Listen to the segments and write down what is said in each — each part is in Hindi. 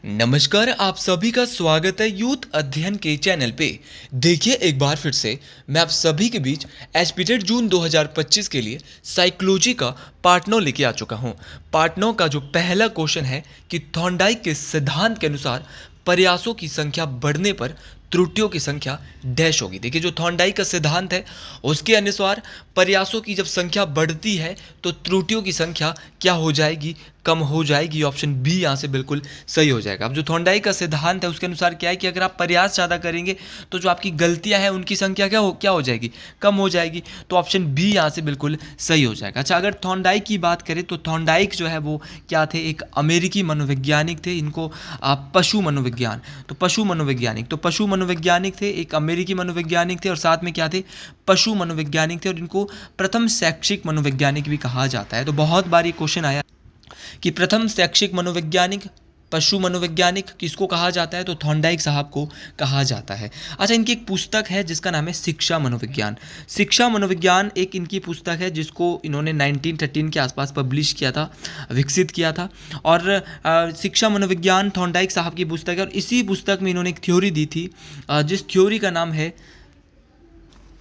नमस्कार, आप सभी का स्वागत है यूथ अध्ययन के चैनल पे। देखिए एक बार फिर से मैं आप सभी के बीच एस्पिटेड जून 2025 के लिए साइकोलॉजी का पार्ट 9 लेके आ चुका हूँ। पार्ट 9 का जो पहला क्वेश्चन है कि थॉर्नडाइक के सिद्धांत के अनुसार प्रयासों की संख्या बढ़ने पर त्रुटियों की संख्या डैश होगी। देखिए जो थॉर्नडाइक का सिद्धांत है उसके अनुसार प्रयासों की जब संख्या बढ़ती है तो त्रुटियों की संख्या क्या हो जाएगी, कम हो जाएगी। ऑप्शन बी यहाँ से बिल्कुल सही हो जाएगा। अब जो थॉर्नडाइक का सिद्धांत है उसके अनुसार क्या है कि अगर आप प्रयास ज़्यादा करेंगे तो जो आपकी गलतियां हैं उनकी संख्या क्या हो जाएगी, कम हो जाएगी। तो ऑप्शन बी यहाँ से बिल्कुल सही हो जाएगा। अच्छा, अगर थॉर्नडाइक की बात करें तो थॉर्नडाइक जो है वो क्या थे, एक अमेरिकी मनोवैज्ञानिक थे। इनको पशु मनोविज्ञान, तो पशु मनोवैज्ञानिक थे, एक अमेरिकी मनोवैज्ञानिक थे और साथ में क्या थे, पशु मनोवैज्ञानिक थे। और इनको प्रथम शैक्षिक मनोवैज्ञानिक भी कहा जाता है। तो बहुत बार ये क्वेश्चन आया कि प्रथम शैक्षिक मनोवैज्ञानिक पशु मनोवैज्ञानिक किसको कहा जाता है, तो थॉर्नडाइक साहब को कहा जाता है। अच्छा, इनकी एक पुस्तक है जिसका नाम है शिक्षा मनोविज्ञान। शिक्षा मनोविज्ञान एक इनकी पुस्तक है जिसको इन्होंने 1913 के आसपास पब्लिश किया था, विकसित किया था। और शिक्षा मनोविज्ञान थॉर्नडाइक साहब की पुस्तक है और इसी पुस्तक में इन्होंने एक थ्योरी दी थी जिस थ्योरी का नाम है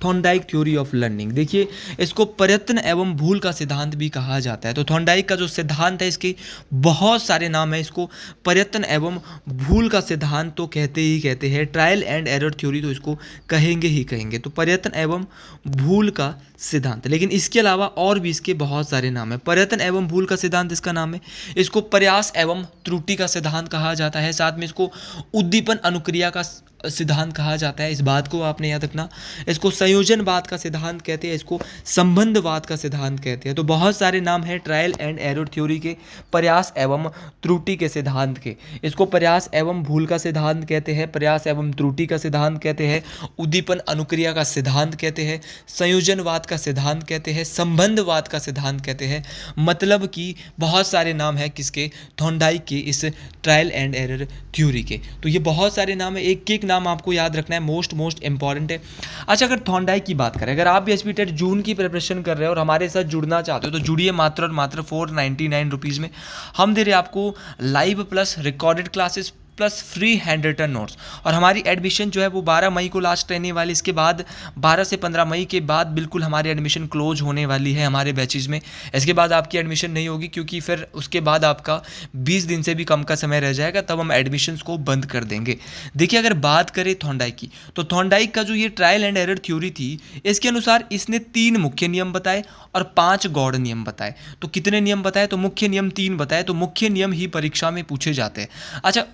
थॉर्नडाइक थ्योरी ऑफ लर्निंग। देखिए इसको प्रयत्न एवं भूल का सिद्धांत भी कहा जाता है। तो थॉर्नडाइक का जो सिद्धांत है इसके बहुत सारे नाम है। इसको प्रयत्न एवं भूल का सिद्धांत तो कहते हैं, ट्रायल एंड एरर थ्योरी तो इसको कहेंगे ही कहेंगे। तो प्रयत्न एवं भूल का सिद्धांत, लेकिन इसके अलावा और भी इसके बहुत सारे नाम है। प्रयत्न एवं भूल का सिद्धांत इसका नाम है। इसको प्रयास एवं त्रुटि का सिद्धांत कहा जाता है। साथ में इसको उद्दीपन अनुक्रिया का सिद्धांत कहा जाता है। इस बात को आपने याद रखना। इसको संयोजनवाद का सिद्धांत कहते हैं, इसको संबंधवाद का सिद्धांत कहते हैं। तो बहुत सारे नाम हैं ट्रायल एंड एरर थ्योरी के, प्रयास एवं त्रुटि के सिद्धांत के। इसको प्रयास एवं भूल का सिद्धांत कहते हैं, प्रयास एवं त्रुटि का सिद्धांत कहते हैं, उद्दीपन अनुक्रिया का सिद्धांत कहते हैं, संयोजनवाद का सिद्धांत कहते हैं, संबंधवाद का सिद्धांत कहते हैं। मतलब कि बहुत सारे नाम हैं किसके, थॉर्नडाइक के इस ट्रायल एंड एरर थ्योरी के। तो ये बहुत सारे नाम है, एक एक नाम आपको याद रखना है, मोस्ट इंपॉर्टेंट है। अच्छा, अगर थॉर्नडाइक की बात करें, अगर आप भी एसपी टेट जून की प्रिपरेशन कर रहे हो और हमारे साथ जुड़ना चाहते हो तो जुड़िए मात्र और मात्र 499 रुपीज़ में। हम दे रहे आपको live plus recorded classes plus free hand written notes. और हमारी एडमिशन जो है वो 12 मई को लास्ट रहने वाली। इसके बाद 12 से 15 मई के बाद बिल्कुल हमारी एडमिशन क्लोज होने वाली है हमारे बैचेज में। इसके बाद आपकी एडमिशन नहीं होगी क्योंकि फिर उसके बाद आपका 20 दिन से भी कम का समय रह जाएगा, तब हम एडमिशन्स को बंद कर देंगे। देखिए अगर बात करें थॉर्नडाइक की, तो थॉर्नडाइक का जो ये ट्रायल एंड एरर थ्योरी थी इसके अनुसार इसने 3 मुख्य नियम बताए और 5 गौड़ नियम बताए। तो कितने नियम बताए, तो मुख्य नियम 3 बताए। तो मुख्य नियम ही परीक्षा में पूछे जाते हैं। अच्छा,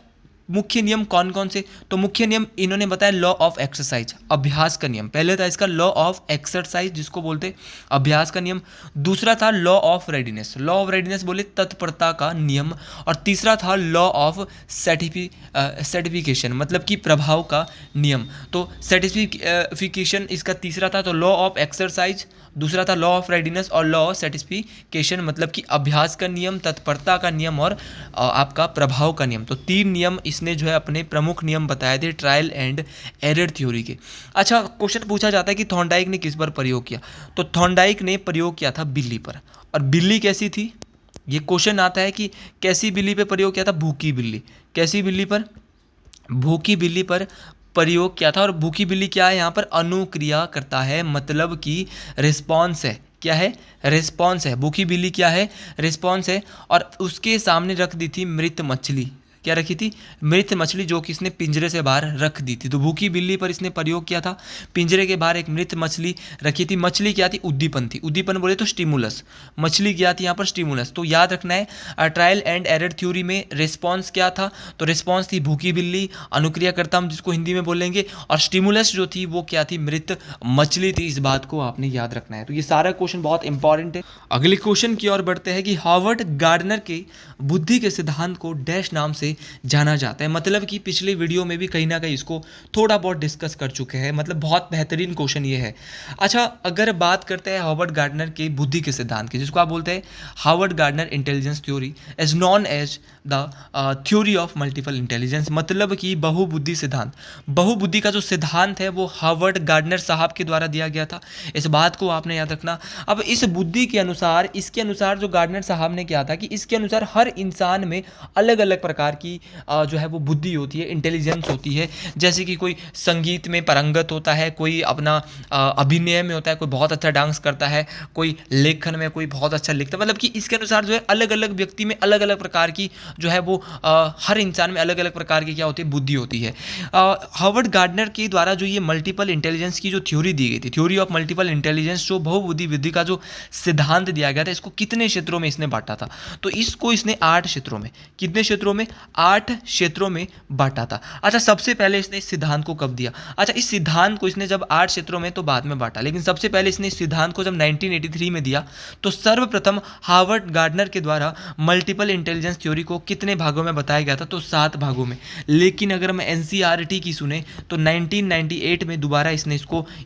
मुख्य नियम कौन कौन से, तो मुख्य नियम इन्होंने बताया लॉ ऑफ एक्सरसाइज, अभ्यास का नियम। पहले था इसका लॉ ऑफ एक्सरसाइज जिसको बोलते अभ्यास का नियम। दूसरा था law of readiness, law of readiness बोले तत्परता का नियम। और तीसरा था लॉ ऑफ सर्टिफिकेशन, मतलब कि प्रभाव का नियम। तो सर्टिफिकेशन इसका तीसरा था। तो लॉ ऑफ एक्सरसाइज, दूसरा था लॉ ऑफ रेडीनेस और लॉ ऑफ सर्टिफिकेशन, मतलब कि अभ्यास का नियम, तत्परता का नियम और आपका प्रभाव का नियम। तो 3 नियम इसने जो है अपने प्रमुख नियम बताए थे ट्रायल एंड एरर थ्योरी के। अच्छा, क्वेश्चन पूछा जाता है कि थॉर्नडाइक ने किस पर प्रयोग किया, तो थॉर्नडाइक ने प्रयोग किया था बिल्ली पर। और बिल्ली कैसी थी, ये क्वेश्चन आता है कि कैसी बिल्ली पे प्रयोग किया था, भूखी बिल्ली। कैसी बिल्ली पर, भूखी बिल्ली पर प्रयोग किया था। और भूखी बिल्ली क्या है, यहाँ पर अनुक्रिया करता है, मतलब कि रिस्पॉन्स है। क्या है, रिस्पॉन्स है। भूखी बिल्ली क्या है, रिस्पॉन्स है। और उसके सामने रख दी थी मृत मछली। क्या रखी थी, मृत मछली, जो कि इसने पिंजरे से बाहर रख दी थी। तो भूखी बिल्ली पर इसने प्रयोग किया था। पिंजरे के बाहर एक मृत मछली रखी थी। मछली क्या थी, उद्दीपन थी। उद्दीपन बोले तो स्टिमुलस, मछली क्या थी यहाँ पर, स्टिमुलस। तो याद रखना है ट्रायल एंड एरर थ्योरी में रिस्पॉन्स क्या था, तो रिस्पॉन्स थी भूखी बिल्ली, अनुक्रियाकर्ता हम जिसको हिंदी में बोलेंगे, और स्टिमुलस जो थी वो क्या थी, मृत मछली थी। इस बात को आपने याद रखना है। तो ये सारा क्वेश्चन बहुत इंपॉर्टेंट है। अगले क्वेश्चन की ओर बढ़ते हैं कि हार्वर्ड गार्डनर के बुद्धि के सिद्धांत को डैश नाम से जाना जाता है। मतलब कि पिछले वीडियो में भी कहीं ना कहीं इसको थोड़ा बहुत डिस्कस कर चुके हैं। मतलब बहुत बेहतरीन क्वेश्चन ये है। अच्छा, अगर बात करते हैं हार्वर्ड गार्डनर के बुद्धि के सिद्धांत की, जिसको आप बोलते हैं Harvard Gardner intelligence theory, as known as the theory of multiple intelligence, मतलब कि बहुबुद्धि सिद्धांत। बहुबुद्धि का जो सिद्धांत है वो हार्वर्ड गार्डनर साहब के द्वारा दिया गया था। इस बात को आपने याद रखना। अब इस बुद्धि के अनुसार, इसके अनुसार जो गार्डनर साहब ने किया था कि इसके अनुसार हर इंसान में अलग अलग प्रकार की जो है वो बुद्धि होती है, इंटेलिजेंस होती है। जैसे कि कोई संगीत में पारंगत होता है, कोई अपना अभिनय में होता है, कोई बहुत अच्छा डांस करता है, कोई लेखन में कोई बहुत अच्छा लिखता है। मतलब कि इसके अनुसार जो है अलग अलग व्यक्ति में अलग अलग प्रकार की जो है वो हर इंसान में अलग अलग प्रकार की क्या होती है, बुद्धि होती है। हार्वर्ड गार्डनर के द्वारा जो ये मल्टीपल इंटेलिजेंस की जो थ्योरी दी गई थी, थ्योरी ऑफ मल्टीपल इंटेलिजेंस, जो बहुबुद्धि विधि का जो सिद्धांत दिया गया था, इसको कितने क्षेत्रों में इसने बांटा था? तो इसको इसने 8 क्षेत्रों में, कितने क्षेत्रों में? 8 क्षेत्रों में बांटा था। अच्छा, सबसे पहले इसने इस सिद्धांत को कब दिया? अच्छा, इस सिद्धांत को इसने जब 8 क्षेत्रों में तो बाद में बांटा, लेकिन सबसे पहले इसने इस सिद्धांत को जब 1983 में दिया, तो सर्वप्रथम हार्वर्ड गार्डनर के द्वारा मल्टीपल इंटेलिजेंस थ्योरी को कितने भागों में बताया गया था? तो 7 भागों में। लेकिन अगर मैं एनसीईआरटी की सुने तो 1998 में दोबारा इसने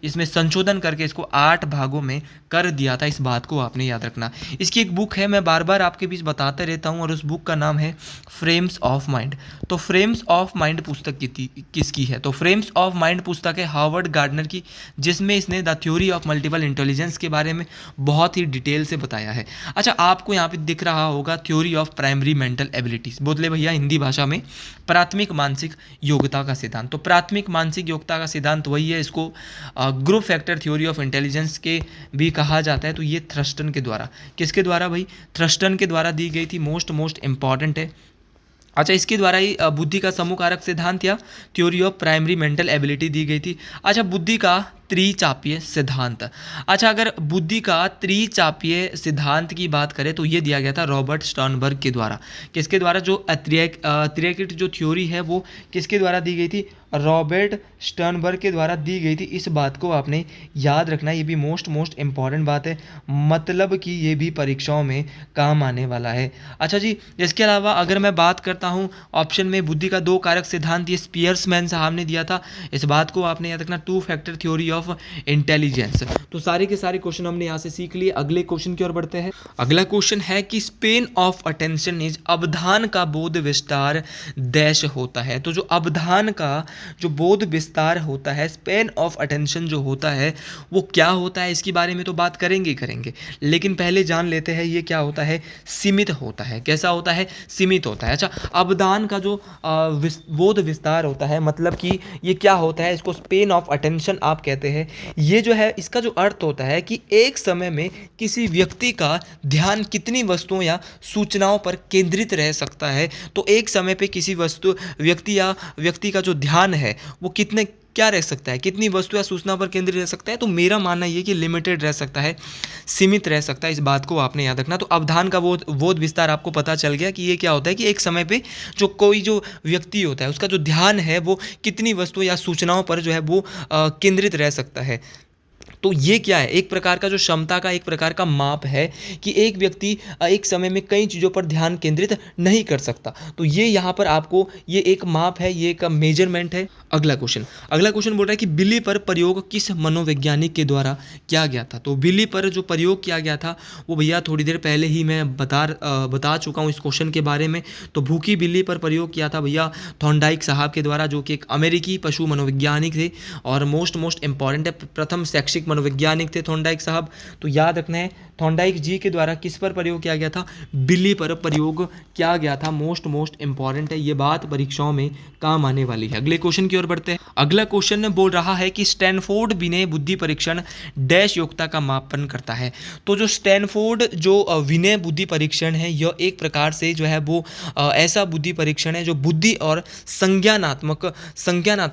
इसमें संशोधन करके इसको 8 भागों में कर दिया था। इस बात को आपने याद रखना। इसकी एक बुक है, मैं बार बार आपके बीच बताते रहता हूँ, और उस बुक का नाम है फ्रेम्स ऑफ माइंड। तो फ्रेम्स ऑफ माइंड पुस्तक किसकी है? तो फ्रेम्स ऑफ माइंड पुस्तक है हार्वर्ड गार्डनर की, जिसमें इसने the theory of multiple intelligence के बारे में बहुत ही डिटेल से बताया है। अच्छा, आपको यहाँ पे दिख रहा होगा theory of primary mental abilities, बोले भैया हिंदी भाषा में प्राथमिक मानसिक योग्यता का सिद्धांत। तो प्राथमिक मानसिक योग्यता का सिद्धांत वही है, इसको group factor theory of intelligence के भी कहा जाता है। तो ये थ्रस्टन के द्वारा, किसके द्वारा भाई? थ्रस्टन के द्वारा दी गई थी, मोस्ट इंपॉर्टेंट है। अच्छा, इसके द्वारा ही बुद्धि का समूह कारक सिद्धांत या theory of primary mental ability दी गई थी। अच्छा, बुद्धि का त्रिचापीय सिद्धांत। अच्छा, अगर बुद्धि का त्रिचापीय सिद्धांत की बात करें तो ये दिया गया था रॉबर्ट स्टर्नबर्ग के द्वारा। किसके द्वारा? जो त्रिकिट जो थ्योरी है वो किसके द्वारा दी गई थी? रॉबर्ट स्टर्नबर्ग के द्वारा दी गई थी। इस बात को आपने याद रखना, ये भी मोस्ट इंपॉर्टेंट बात है, मतलब कि ये भी परीक्षाओं में काम आने वाला है। अच्छा जी, इसके अलावा अगर मैं बात करता हूँ ऑप्शन में बुद्धि का 2 कारक सिद्धांत, ये स्पियर्समैन साहब ने दिया था। इस बात को आपने याद रखना, 2 फैक्टर थ्योरी ऑफ इंटेलिजेंस। तो सारे के सारे क्वेश्चन हमने यहाँ से सीख लिए। अगले क्वेश्चन की ओर बढ़ते हैं। अगला क्वेश्चन है कि स्पेन ऑफ अटेंशन इज, अवधान का बोध विस्तार डैश होता है। तो जो अवधान का जो बोध विस्तार होता है, स्पेन ऑफ अटेंशन जो होता है वो क्या होता है, इसके बारे में तो बात करेंगे, लेकिन पहले जान लेते हैं ये क्या होता है? सीमित होता है। कैसा होता है? सीमित होता है। अच्छा, अवधान का जो बोध विस्तार होता है, मतलब कि ये क्या होता है, इसको स्पेन ऑफ अटेंशन आप कहते हैं। ये जो है इसका जो अर्थ होता है कि एक समय में किसी व्यक्ति का ध्यान कितनी वस्तुओं या सूचनाओं पर केंद्रित रह सकता है। तो एक समय पे किसी व्यक्ति का जो ध्यान है वो कितने क्या रह सकता है, कितनी वस्तु या सूचना पर केंद्रित रह सकता है? तो मेरा मानना ये कि लिमिटेड रह सकता है, सीमित रह सकता है। इस बात को आपने याद रखना। तो अवधान का बोध विस्तार आपको पता चल गया कि ये क्या होता है कि एक समय पे जो व्यक्ति होता है उसका जो ध्यान है वो कितनी वस्तु या सूचनाओं पर जो है वो केंद्रित रह सकता है। तो ये क्या है? एक प्रकार का जो क्षमता का एक प्रकार का माप है कि एक व्यक्ति एक समय में कई चीज़ों पर ध्यान केंद्रित नहीं कर सकता। तो ये यहाँ पर आपको ये एक माप है, ये एक मेजरमेंट है। अगला क्वेश्चन बोल रहा है कि बिल्ली पर प्रयोग किस मनोवैज्ञानिक के द्वारा किया गया था? तो बिल्ली पर जो प्रयोग किया गया था वो भैया थोड़ी देर पहले ही मैं बता चुका हूँ इस क्वेश्चन के बारे में। तो भूखी बिल्ली पर प्रयोग किया था भैया थॉर्नडाइक साहब के द्वारा, जो कि एक अमेरिकी पशु मनोवैज्ञानिक थे और मोस्ट इंपॉर्टेंट है, प्रथम शैक्षिक मनोवैज्ञानिक थे थॉर्नडाइक साहब। तो याद रखना है थॉर्नडाइक जी के द्वारा किस पर प्रयोग किया गया था? बिल्ली पर प्रयोग किया गया था। मोस्ट इंपॉर्टेंट है, ये बात परीक्षाओं में काम आने वाली है। अगले क्वेश्चन की ओर बढ़ते हैं। अगला क्वेश्चन बोल रहा है कि स्टैनफोर्ड विनय बुद्धि परीक्षण डैश योग्यता का मापन करता है। तो जो स्टैनफोर्ड जो विनय बुद्धि परीक्षण है, यह एक प्रकार से जो है वो ऐसा बुद्धि परीक्षण है जो बुद्धि और संज्ञानात्मक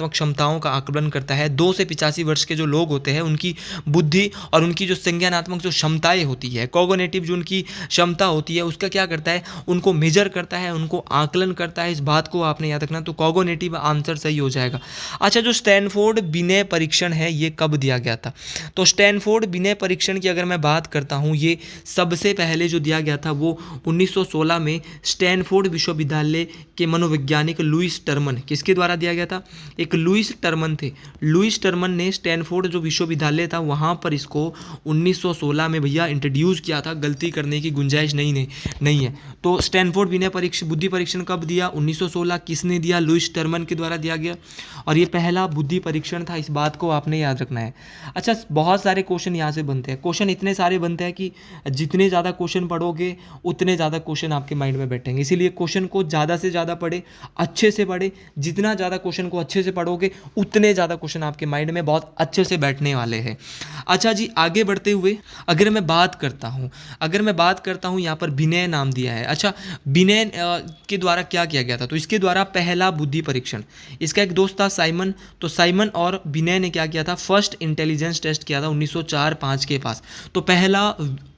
क्षमताओं का आकलन करता है। 2 से 85 वर्ष के जो लोग होते हैं उनकी बुद्धि और उनकी जो संज्ञानात्मक जो क्षमताएं होती है, कॉग्निटिव जो उनकी क्षमता होती है, उसका क्या करता है? उनको मेजर करता है, उनको आकलन करता है। इस बात को आपने याद रखना। तो कॉग्निटिव आंसर सही हो जाएगा। अच्छा, जो स्टैनफोर्ड विनय परीक्षण है ये कब दिया गया था? तो स्टैनफोर्ड विनय परीक्षण की अगर मैं बात करता हूँ, ये सबसे पहले जो दिया गया था वो 1916 में स्टैनफोर्ड विश्वविद्यालय के मनोवैज्ञानिक लुईस टर्मन, किसके द्वारा दिया गया था? एक लुईस टर्मन थे। लुईस टर्मन ने स्टैनफोर्ड जो विश्वविद्यालय था वहाँ पर इसको 1916 में भैया इंट्रोड्यूस किया था, गलती करने की गुंजाइश नहीं है। तो स्टैनफोर्ड विनय बुद्धि परीक्षण कब दिया? 1916। किसने दिया? लुईस टर्मन के द्वारा दिया गया, और ये पहला बुद्धि परीक्षण था, इस बात को आपने याद रखना है। अच्छा, बहुत सारे क्वेश्चन यहाँ से बनते हैं, क्वेश्चन इतने सारे बनते हैं कि जितने ज़्यादा क्वेश्चन पढ़ोगे उतने ज़्यादा क्वेश्चन आपके माइंड में बैठेंगे, इसीलिए क्वेश्चन को ज़्यादा से ज़्यादा पढ़े, अच्छे से पढ़े। जितना ज़्यादा क्वेश्चन को अच्छे से पढ़ोगे उतने ज़्यादा क्वेश्चन आपके माइंड में बहुत अच्छे से बैठने वाले हैं। अच्छा जी, आगे बढ़ते हुए अगर मैं बात करता हूँ यहाँ पर विनय नाम दिया है। अच्छा, विनय के द्वारा क्या किया गया था? तो इसके द्वारा पहला बुद्धि परीक्षण, इसका एक दोस्त था साइमन, तो साइमन और विनय ने क्या किया था? फर्स्ट इंटेलिजेंस टेस्ट किया था 1904-5 के पास। तो पहला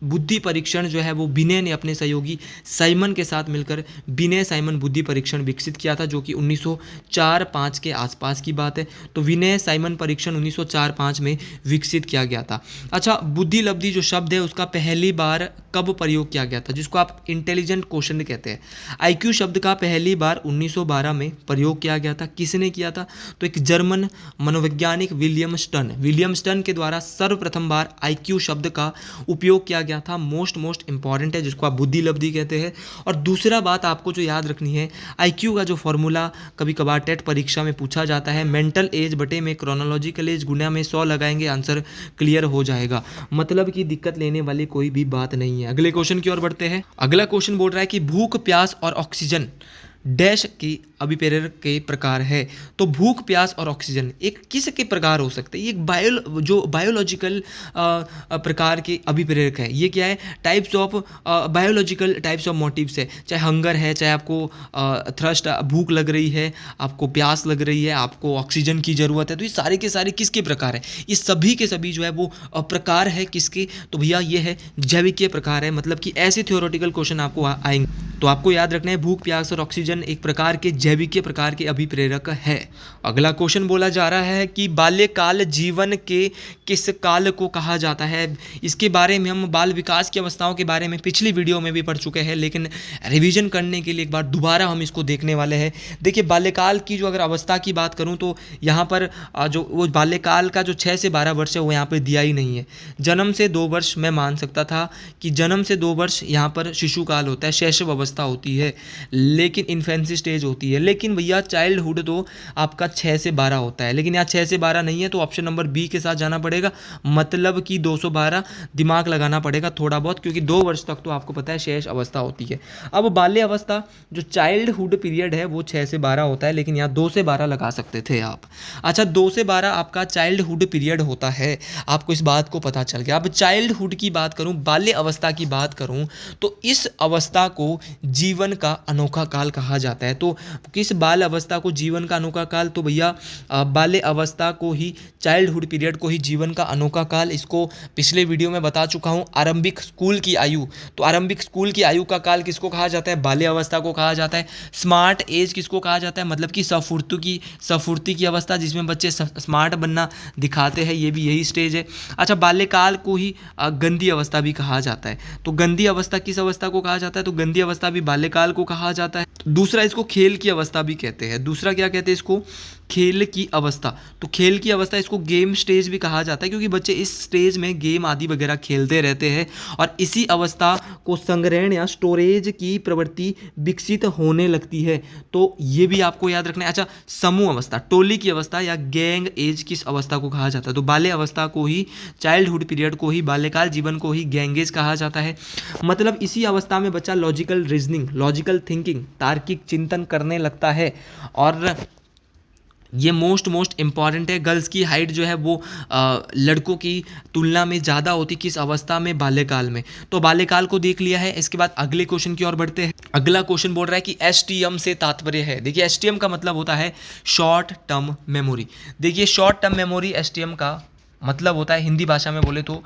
बुद्धि परीक्षण जो है वो विनय ने अपने सहयोगी साइमन के साथ मिलकर विनय साइमन बुद्धि परीक्षण विकसित किया था, जो कि 1904-5 के आसपास की बात है। तो विनय साइमन परीक्षण 1904-5 में विकसित किया गया था। अच्छा, बुद्धि लब्धि जो शब्द है उसका पहली बार कब प्रयोग किया गया था, जिसको आप इंटेलिजेंट क्वेश्चन कहते हैं? आईक्यू शब्द का पहली बार 1912 में प्रयोग किया गया था। किसने किया था? तो एक जर्मन मनोवैज्ञानिक विलियम स्टर्न के द्वारा सर्वप्रथम बार आईक्यू शब्द का उपयोग किया गया था। मोस्ट इंपॉर्टेंट है, जिसको आप बुद्धि लब्धि कहते हैं। और दूसरा बात आपको जो याद रखनी है, आईक्यू का जो फॉर्मूला कभी कभार टेट परीक्षा में पूछा जाता है, मेंटल एज बटे में क्रोनोलॉजिकल एज गुणा में 100 लगाएंगे, आंसर क्लियर हो जाएगा। मतलब कि दिक्कत लेने वाली कोई भी बात नहीं है। अगले क्वेश्चन की ओर बढ़ते हैं। अगला क्वेश्चन बोल रहा है कि भूख, प्यास और ऑक्सीजन डैश की अभिप्रेरक के प्रकार है। तो भूख, प्यास और ऑक्सीजन एक किस के प्रकार हो सकते हैं? ये एक बायोलॉजिकल प्रकार के अभिप्रेरक है। ये क्या है? Types of biological types of motives है। चाहे हंगर है, चाहे आपको थ्रस्ट भूख लग रही है, आपको प्यास लग रही है, आपको ऑक्सीजन की ज़रूरत है, तो ये सारे के सारे किसके प्रकार है? ये सभी के सभी जो है वो प्रकार है किसके? तो भैया ये है जैविकीय प्रकार है। मतलब कि ऐसे थ्योरेटिकल क्वेश्चन आपको आएंगे, तो आपको याद रखना है भूख, प्यास और ऑक्सीजन एक प्रकार के जैविकीय प्रकार के अभिप्रेरक है। अगला क्वेश्चन बोला जा रहा है कि बाल्यकाल जीवन के किस काल को कहा जाता है? इसके बारे में हम बाल विकास की अवस्थाओं के बारे में पिछली वीडियो में भी पढ़ चुके हैं, लेकिन रिवीजन करने के लिए एक बार दोबारा हम इसको देखने वाले हैं। देखिए, बाल्यकाल की जो अगर अवस्था की बात करूं तो यहाँ पर जो वो बाल्यकाल का जो 6 से 12 वर्ष है वो यहाँ पर दिया ही नहीं है। जन्म से 2 वर्ष मैं मान सकता था कि जन्म से 2 वर्ष यहाँ पर शिशुकाल होता है, शैशव अवस्था होती है, लेकिन इन्फेंसी स्टेज होती है। लेकिन भैया चाइल्डहुड तो आपका 6 से 12 होता है, लेकिन यहाँ 6 से 12 नहीं है, तो ऑप्शन नंबर बी के साथ जाना पड़ेगा। मतलब कि 212 दिमाग लगाना पड़ेगा थोड़ा बहुत, क्योंकि 2 वर्ष तक तो आपको पता है शेष अवस्था होती है। अब बाल्य अवस्था जो चाइल्डहुड पीरियड है वो 6 से 12 होता है, लेकिन यहाँ 2 से 12 लगा सकते थे आप। अच्छा, 2 से 12 आपका चाइल्डहुड पीरियड होता है, आपको इस बात को पता चल गया। अब चाइल्डहुड की बात करूँ, बाल्य अवस्था की बात करूँ, तो इस अवस्था को जीवन का अनोखा काल कहा जाता है। तो किस बाल अवस्था को जीवन का अनोखा काल? तो भैया बाल्य अवस्था को ही, चाइल्डहुड पीरियड को ही जीवन का अनोखा काल, इसको पिछले वीडियो में बता चुका हूँ। आरंभिक स्कूल की आयु, तो आरंभिक स्कूल की आयु का काल किसको कहा जाता है? बाल्य अवस्था को कहा जाता है। स्मार्ट एज किसको कहा जाता है? मतलब कि सफुर्ती की अवस्था, जिसमें बच्चे स्मार्ट बनना दिखाते हैं, ये भी यही स्टेज है। अच्छा, बाल्यकाल को ही गंदी अवस्था भी कहा जाता है। तो गंदी अवस्था किस अवस्था को कहा जाता है? तो गंदी अवस्था भी बाल्यकाल को कहा जाता है। दूसरा, इसको खेल की अवस्था भी कहते हैं। दूसरा क्या कहते हैं इसको? खेल की अवस्था। तो खेल की अवस्था, इसको गेम स्टेज भी कहा जाता है, क्योंकि बच्चे इस स्टेज में गेम आदि वगैरह खेलते रहते हैं, और इसी अवस्था को संग्रहण या स्टोरेज की प्रवृत्ति विकसित होने लगती है। तो ये भी आपको याद रखना है। अच्छा, समूह अवस्था, टोली की अवस्था या गैंग एज किस अवस्था को कहा जाता है? तो बाल्य अवस्था को ही, चाइल्डहुड पीरियड को ही, बाल्यकाल जीवन को ही गैंग एज कहा जाता है। मतलब इसी अवस्था में बच्चा लॉजिकल रीजनिंग, लॉजिकल थिंकिंग, तार्किक चिंतन करने लगता है। और ये मोस्ट इंपॉर्टेंट है। गर्ल्स की हाइट जो है वो लड़कों की तुलना में ज़्यादा होती किस अवस्था में? बाल्यकाल में। तो बाल्यकाल को देख लिया है। इसके बाद अगले क्वेश्चन की ओर बढ़ते हैं। अगला क्वेश्चन बोल रहा है कि एसटीएम से तात्पर्य है। देखिए, एसटीएम का मतलब होता है शॉर्ट टर्म मेमोरी। देखिए, शॉर्ट टर्म मेमोरी एसटीएम का मतलब होता है, हिंदी भाषा में बोले तो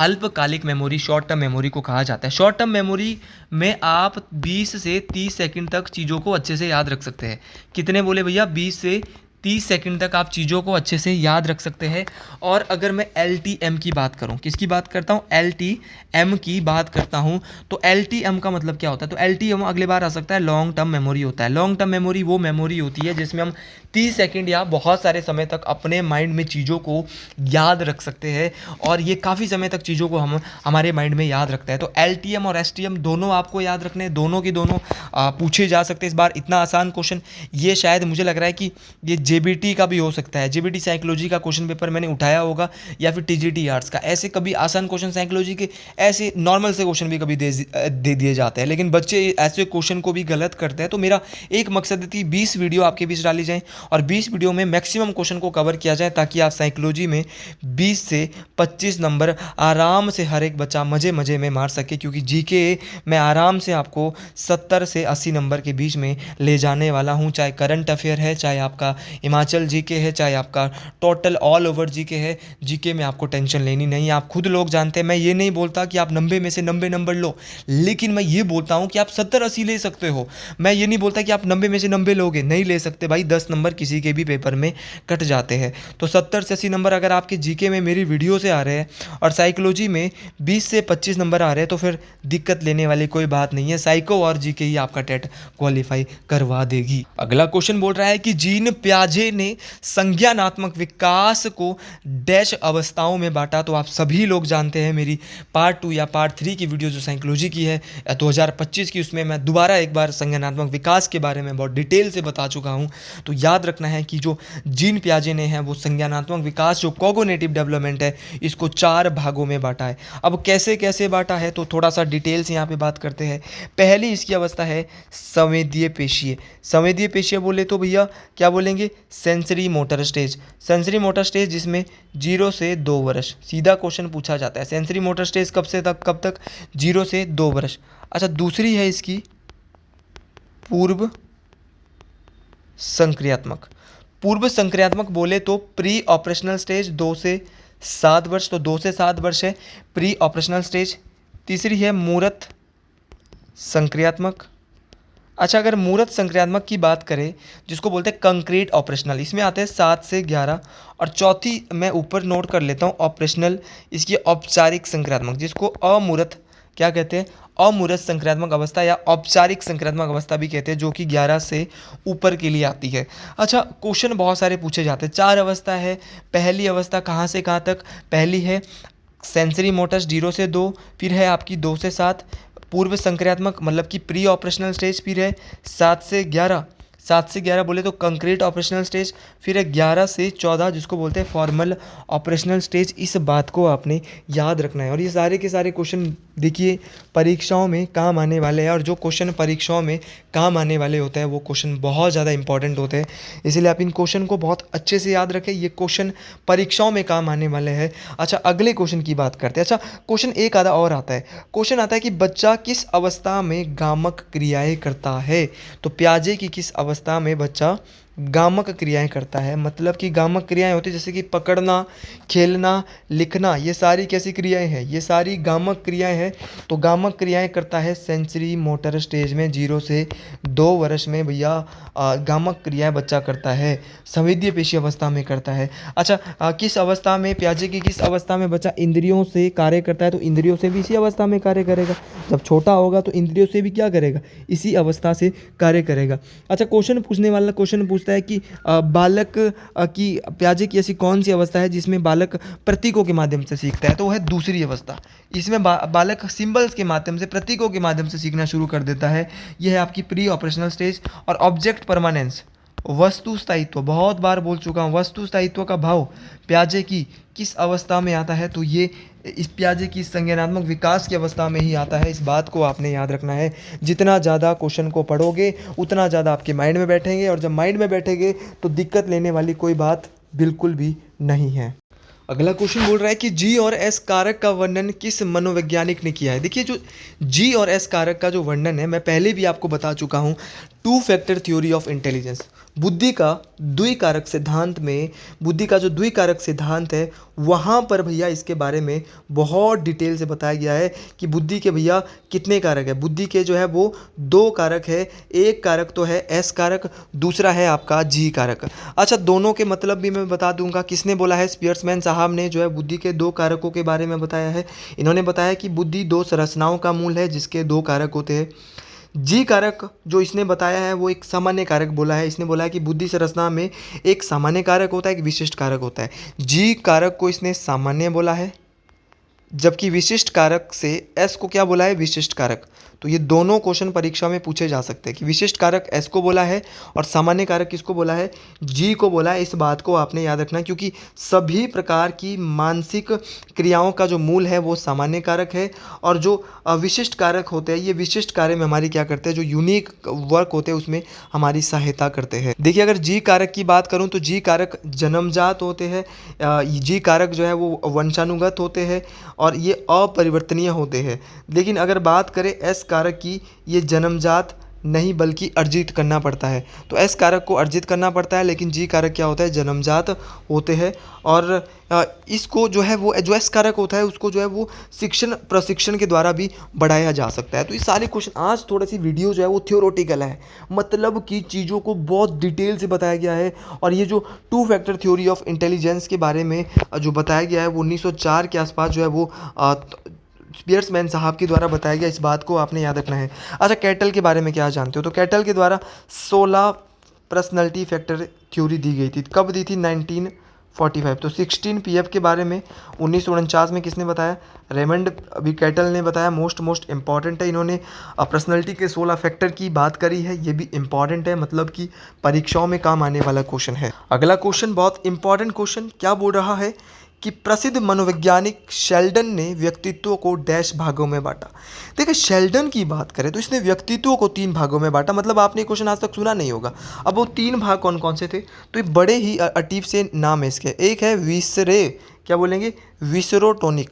अल्पकालिक मेमोरी, शॉर्ट टर्म मेमोरी को कहा जाता है। शॉर्ट टर्म मेमोरी में आप 20 से 30 सेकंड तक चीज़ों को अच्छे से याद रख सकते हैं। कितने बोले भैया? 20 से 30 सेकंड तक आप चीज़ों को अच्छे से याद रख सकते हैं। और अगर मैं LTM की बात करूं, किसकी बात करता हूं, LTM की बात करता हूं, तो LTM का मतलब क्या होता है, तो LTM अगले बार आ सकता है लॉन्ग टर्म मेमोरी होता है। लॉन्ग टर्म मेमोरी वो मेमोरी होती है जिसमें हम 30 सेकंड या बहुत सारे समय तक अपने माइंड में चीज़ों को याद रख सकते हैं, और ये काफ़ी समय तक चीज़ों को हम हमारे माइंड में याद रखते हैं। तो LTM और STM दोनों आपको याद रखने, दोनों के दोनों पूछे जा सकते हैं। इस बार इतना आसान क्वेश्चन ये शायद मुझे लग रहा है कि ये JBT का भी हो सकता है। JBT साइकोलॉजी का क्वेश्चन पेपर मैंने उठाया होगा, या फिर TGT आर्ट्स का। ऐसे कभी आसान क्वेश्चन साइकोलॉजी के, ऐसे नॉर्मल से क्वेश्चन भी कभी दे दिए जाते हैं, लेकिन बच्चे ऐसे क्वेश्चन को भी गलत करते हैं। तो मेरा एक मकसद थी 20 वीडियो आपके बीच डाली जाए और 20 वीडियो में मैक्सिमम क्वेश्चन को कवर किया जाए, ताकि आप साइकोलॉजी में 20 से 25 नंबर आराम से हर एक बच्चा मज़े मज़े में मार सके। क्योंकि GK मैं आराम से आपको 70 से 80 नंबर के बीच में ले जाने वाला हूँ। चाहे करंट अफेयर है, चाहे आपका हिमाचल GK है, चाहे आपका टोटल ऑल ओवर GK है, GK में आपको टेंशन लेनी नहीं है। आप खुद लोग जानते हैं, मैं ये नहीं बोलता कि आप 90 में से 90 नंबर लो, लेकिन मैं ये बोलता हूँ कि आप 70-80 ले सकते हो। मैं ये नहीं बोलता कि आप 90 में से 90 लोगे, नहीं ले सकते भाई। 10 नंबर किसी के भी पेपर में कट जाते हैं। तो 70 से 80 नंबर अगर आपके GK में मेरी वीडियो से आ रहे हैं और साइकोलॉजी में 20 से 25 नंबर आ रहे हैं, तो फिर दिक्कत लेने वाली कोई बात नहीं है। साइको और GK ही आपका टेट क्वालिफाई करवा देगी। अगला क्वेश्चन बोल रहा है कि जीन पियाजे ने संज्ञानात्मक विकास को डैश अवस्थाओं में बांटा। तो आप सभी लोग जानते हैं, मेरी पार्ट 2 या पार्ट 3 की वीडियो जो साइकोलॉजी की है 2025 की, उसमें मैं दोबारा एक बार संज्ञानात्मक विकास के बारे में बहुत डिटेल से बता चुका हूं। तो याद रखना है कि जो जीन पियाजे ने है वो संज्ञानात्मक विकास जो कॉग्निटिव डेवलपमेंट है, इसको 4 भागों में बांटा है। अब कैसे कैसे बांटा है, तो थोड़ा सा डिटेल से यहाँ पे बात करते हैं। पहली इसकी अवस्था है संवेदीय पेशीय। संवेदीय पेशीय बोले तो भैया क्या बोलेंगे, sensory motor stage. Sensory motor stage जिसमें 0 से 2 वर्ष, सीधा क्वेश्चन पूछा जाता है। सेंसरी मोटर स्टेज कब से तक, कब तक, 0 से 2 वर्ष। अच्छा, दूसरी है इसकी पूर्व संक्रियात्मक। पूर्व संक्रियात्मक बोले तो प्री ऑपरेशनल स्टेज 2 से 7 वर्ष, तो 2 से 7 वर्ष है प्री ऑपरेशनल स्टेज। तीसरी है मूर्त संक्रियात्मक। अच्छा, अगर मूर्त संक्रियात्मक की बात करें, जिसको बोलते हैं कंक्रीट ऑपरेशनल, इसमें आते हैं 7 से 11। और चौथी मैं ऊपर नोट कर लेता हूँ, ऑपरेशनल, इसकी औपचारिक संक्रियात्मक, जिसको अमूर्त क्या कहते हैं, अमूर्त संक्रियात्मक अवस्था या औपचारिक संक्रियात्मक अवस्था भी कहते हैं, जो कि 11 से ऊपर के लिए आती है। अच्छा, क्वेश्चन बहुत सारे पूछे जाते हैं। 4 अवस्था है। पहली अवस्था कहाँ से कहाँ तक, पहली है सेंसरी मोटर्स 0 से 2, फिर है आपकी 2 से 7 पूर्व संक्रियात्मक मतलब कि प्री ऑपरेशनल स्टेज, फिर है 7 से 11। 7 से 11 बोले तो कंक्रीट ऑपरेशनल स्टेज, फिर है 11 से 14 जिसको बोलते हैं फॉर्मल ऑपरेशनल स्टेज। इस बात को आपने याद रखना है। और ये सारे के सारे क्वेश्चन देखिए परीक्षाओं में काम आने वाले हैं, और जो क्वेश्चन परीक्षाओं में काम आने वाले होते हैं वो क्वेश्चन बहुत ज़्यादा इंपॉर्टेंट होते हैं, इसलिए आप इन क्वेश्चन को बहुत अच्छे से याद रखें। ये क्वेश्चन परीक्षाओं में काम आने वाले हैं। अच्छा, अगले क्वेश्चन की बात करते हैं। अच्छा, क्वेश्चन एक आधा और आता है। क्वेश्चन आता है कि बच्चा किस अवस्था में गामक क्रियाएं करता है। तो पियाजे की किस अवस्था में बच्चा गामक क्रियाएं करता है, मतलब कि गामक क्रियाएं होती है जैसे कि पकड़ना, खेलना, लिखना, ये सारी कैसी क्रियाएं हैं, ये सारी गामक क्रियाएं हैं। तो गामक क्रियाएं करता है सेंसरी मोटर स्टेज में 0 से 2 वर्ष में भैया गामक क्रियाएं बच्चा करता है, संवेदीय पेशी अवस्था में करता है। अच्छा, किस अवस्था में, पियाजे की किस अवस्था में बच्चा इंद्रियों से कार्य करता है, तो इंद्रियों से भी इसी अवस्था में कार्य करेगा। जब छोटा होगा तो इंद्रियों से भी क्या करेगा, इसी अवस्था से कार्य करेगा। अच्छा, क्वेश्चन पूछने वाला क्वेश्चन पूछता है कि बालक की, पियाजे की ऐसी कौन सी अवस्था है जिसमें बालक प्रतीकों के माध्यम से सीखता है, तो वह है दूसरी अवस्था। इसमें बालक सिंबल्स के माध्यम से, प्रतीकों के माध्यम से सीखना शुरू कर देता है। यह है आपकी प्री ऑपरेशनल स्टेज। और ऑब्जेक्ट परमानेंस, वस्तु स्थायित्व, बहुत बार बोल चुका हूँ, वस्तु स्थायित्व का भाव पियाजे की किस अवस्था में आता है, तो ये इस पियाजे की संज्ञानात्मक विकास की अवस्था में ही आता है। इस बात को आपने याद रखना है। जितना ज़्यादा क्वेश्चन को पढ़ोगे उतना ज़्यादा आपके माइंड में बैठेंगे, और जब माइंड में बैठेंगे तो दिक्कत लेने वाली कोई बात बिल्कुल भी नहीं है। अगला क्वेश्चन बोल रहा है कि जी और एस कारक का वर्णन किस मनोवैज्ञानिक ने किया है। देखिए, जो जी और एस कारक का जो वर्णन है, मैं पहले भी आपको बता चुका हूँ, two factor theory of intelligence. बुद्धि का द्विकारक सिद्धांत में, बुद्धि का जो द्विकारक सिद्धांत है वहाँ पर भैया इसके बारे में बहुत डिटेल से बताया गया है कि बुद्धि के भैया कितने कारक है। बुद्धि के जो है वो दो कारक है, एक कारक तो है एस कारक, दूसरा है आपका जी कारक। अच्छा, दोनों के मतलब भी मैं बता दूंगा। किसने बोला है? स्पियर्समैन साहब ने जो है बुद्धि के दो कारकों के बारे में बताया है। इन्होंने बताया कि बुद्धि दो संरचनाओं का मूल है जिसके दो कारक होते हैं। जी कारक जो इसने बताया है वो एक सामान्य कारक बोला है। इसने बोला है कि बुद्धि संरचना में एक सामान्य कारक होता है, एक विशिष्ट कारक होता है। जी कारक को इसने सामान्य बोला है, जबकि विशिष्ट कारक से एस को क्या बोला है? विशिष्ट कारक। तो ये दोनों क्वेश्चन परीक्षा में पूछे जा सकते हैं कि विशिष्ट कारक एस को बोला है और सामान्य कारक किसको बोला है? जी को बोला है। इस बात को आपने याद रखना, क्योंकि सभी प्रकार की मानसिक क्रियाओं का जो मूल है वो सामान्य कारक है, और जो विशिष्ट कारक होते हैं ये विशिष्ट कार्य में हमारी क्या करते हैं? जो यूनिक वर्क होते हैं उसमें हमारी सहायता करते हैं। देखिए, अगर जी कारक की बात करूँ तो जी कारक जन्मजात होते हैं, जी कारक जो है वो वंशानुगत होते हैं और ये अपरिवर्तनीय होते हैं। लेकिन अगर बात करें एस कारक की, ये जन्मजात नहीं बल्कि अर्जित करना पड़ता है। तो एस कारक को अर्जित करना पड़ता है, लेकिन जी कारक क्या होता है? जन्मजात होते हैं। और इसको जो है वो जो एस कारक होता है उसको जो है वो शिक्षण प्रशिक्षण के द्वारा भी बढ़ाया जा सकता है। तो ये सारे क्वेश्चन, आज थोड़ा सी वीडियो जो है वो थियोरेटिकल है, मतलब कि चीज़ों को बहुत डिटेल से बताया गया है। और ये जो two factor theory of intelligence के बारे में जो बताया गया है वो 1904 के आसपास जो है वो स्पियर्समैन साहब के द्वारा बताया गया। इस बात को आपने याद रखना है। अच्छा, कैटल के बारे में क्या जानते हो? तो कैटल के द्वारा 16 पर्सनैलिटी फैक्टर थ्योरी दी गई थी। कब दी थी? 1945। तो 16 पीएफ के बारे में 1949 में किसने बताया? रेमंड अभी कैटल ने बताया। मोस्ट इंपॉर्टेंट है। इन्होंने पर्सनैलिटी के 16 फैक्टर की बात करी है। ये भी इंपॉर्टेंट है, मतलब कि परीक्षाओं में काम आने वाला क्वेश्चन है। अगला क्वेश्चन बहुत इंपॉर्टेंट क्वेश्चन क्या बोल रहा है कि प्रसिद्ध मनोवैज्ञानिक शेल्डन ने व्यक्तित्व को डैश भागों में बांटा। देखिए, शेल्डन की बात करें तो इसने व्यक्तित्व को 3 भागों में बांटा। मतलब आपने क्वेश्चन आज तक सुना नहीं होगा। अब वो 3 भाग कौन कौन से थे? तो ये बड़े ही अटीब से नाम है इसके। एक है विसरे, क्या बोलेंगे? विसरोटोनिक।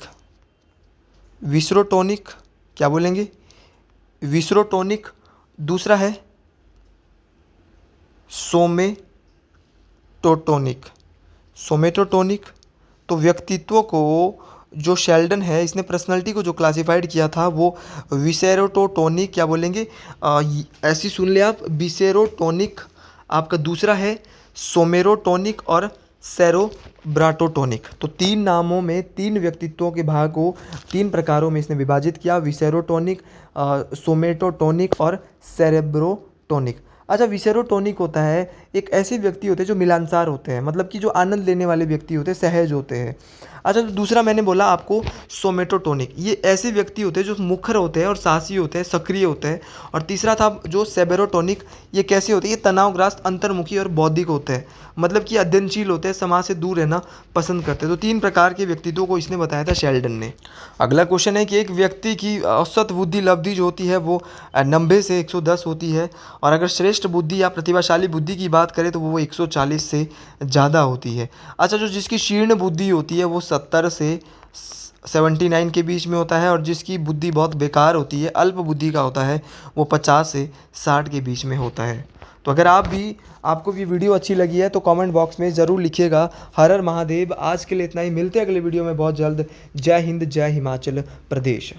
विसरोटोनिक क्या बोलेंगे? विसरोटोनिक। दूसरा है सोमेटोटोनिक। सोमेटोटोनिक। तो व्यक्तित्व को जो शेल्डन है इसने पर्सनालिटी को जो क्लासिफाइड किया था वो विसेरोटोनिक, क्या बोलेंगे? ऐसी सुन ले आप, विसेरोटोनिक। आपका दूसरा है सोमेरोटोनिक और सेरोब्राटोटोनिक। तो 3 नामों में 3 व्यक्तित्वों के भाग को 3 प्रकारों में इसने विभाजित किया: विसेरोटोनिक, सोमेटोटोनिक और सेरेब्रोटोनिक। अच्छा, विसेरोटोनिक होता है एक ऐसे व्यक्ति होते हैं जो मिलानसार होते हैं, मतलब कि जो आनंद लेने वाले व्यक्ति होते हैं, सहज होते हैं। अच्छा, तो दूसरा मैंने बोला आपको सोमेटोटोनिक, ये ऐसे व्यक्ति होते हैं जो मुखर होते हैं और साहसी होते हैं, सक्रिय होते हैं। और तीसरा था जो सेबेरोटोनिक, ये कैसे होते हैं? ये तनावग्रस्त, अंतर्मुखी और बौद्धिक होते हैं, मतलब कि अध्ययनशील होते हैं, समाज से दूर रहना पसंद करते हैं। तो 3 प्रकार के व्यक्तित्वों को इसने बताया था शेल्डन ने। अगला क्वेश्चन है कि एक व्यक्ति की औसत बुद्धि लब्धि जो होती है वो 90 से 110 होती है, और अगर श्रेष्ठ बुद्धि या प्रतिभाशाली बुद्धि की बात करें तो वो 140 से ज़्यादा होती है। अच्छा, जो जिसकी शीर्ण बुद्धि होती है वो 70 से 79 के बीच में होता है, और जिसकी बुद्धि बहुत बेकार होती है, अल्प बुद्धि का होता है, वो 50 से 60 के बीच में होता है। तो अगर आपको भी वीडियो अच्छी लगी है तो कमेंट बॉक्स में ज़रूर लिखिएगा। हर हर महादेव। आज के लिए इतना ही, मिलते हैं अगले वीडियो में बहुत जल्द। जय हिंद, जय हिमाचल प्रदेश।